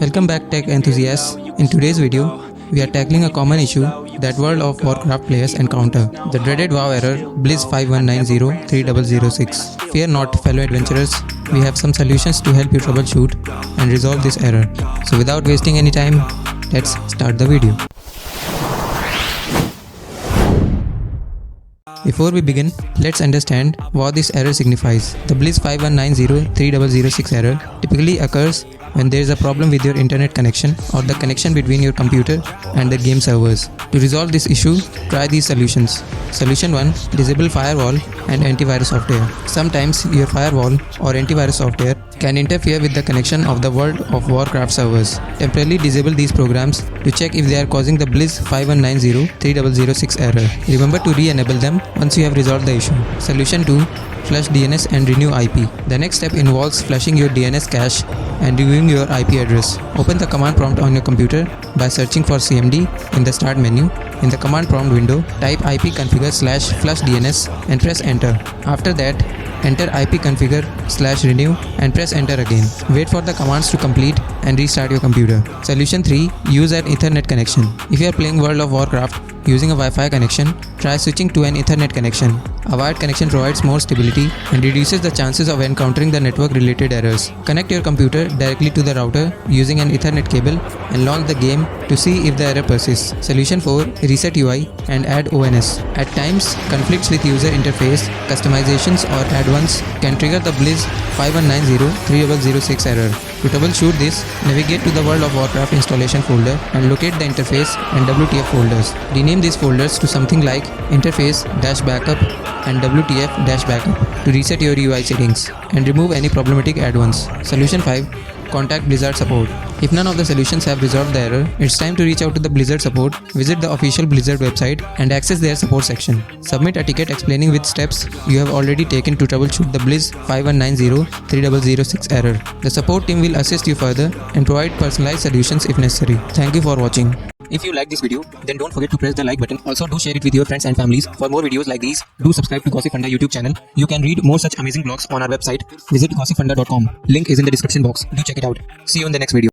Welcome back tech enthusiasts. In today's video, we are tackling a common issue that World of Warcraft players encounter, the dreaded WoW error blz51903006. Fear not, fellow adventurers, we have some solutions to help you troubleshoot and resolve this error. So without wasting any time, let's start the video. Before we begin, let's understand what this error signifies. The blz51903006 error typically occurs when there is a problem with your internet connection or the connection between your computer and the game servers. To resolve this issue, try these solutions. Solution 1. Disable firewall and antivirus software. Sometimes your firewall or antivirus software can interfere with the connection of the World of Warcraft servers. Temporarily disable these programs to check if they are causing the blz51903006 error. Remember to re-enable them once you have resolved the issue. Solution 2. Flush DNS and renew IP. The next step involves flushing your DNS cache and reviewing your IP address. Open the command prompt on your computer by searching for CMD in the start menu. In the command prompt window, type ipconfigure/flush DNS and press enter. After that, enter ipconfigure/renew and press enter again. Wait for the commands to complete and restart your computer. Solution 3. Use an Ethernet connection. If you are playing World of Warcraft using a Wi-Fi connection, try switching to an Ethernet connection. A wired connection provides more stability and reduces the chances of encountering the network-related errors. Connect your computer directly to the router using an Ethernet cable and launch the game to see if the error persists. Solution 4. Reset UI and add ONS. At times, conflicts with user interface, customizations or add-ons can trigger the blz51903006 error. To troubleshoot this, navigate to the World of Warcraft installation folder and locate the interface and WTF folders. Rename these folders to something like interface-backup and WTF-backup to reset your UI settings and remove any problematic add-ons. Solution 5. Contact Blizzard support. If none of the solutions have resolved the error, it's time to reach out to the Blizzard support. Visit the official Blizzard website and access their support section. Submit a ticket explaining which steps you have already taken to troubleshoot the blz51903006 error. The support team will assist you further and provide personalized solutions if necessary. Thank you for watching. If you like this video, then don't forget to press the like button. Also, do share it with your friends and families. For more videos like these, do subscribe to Gossipfunda YouTube channel. You can read more such amazing blogs on our website. Visit gossipfunda.com. Link is in the description box. Do check it out. See you in the next video.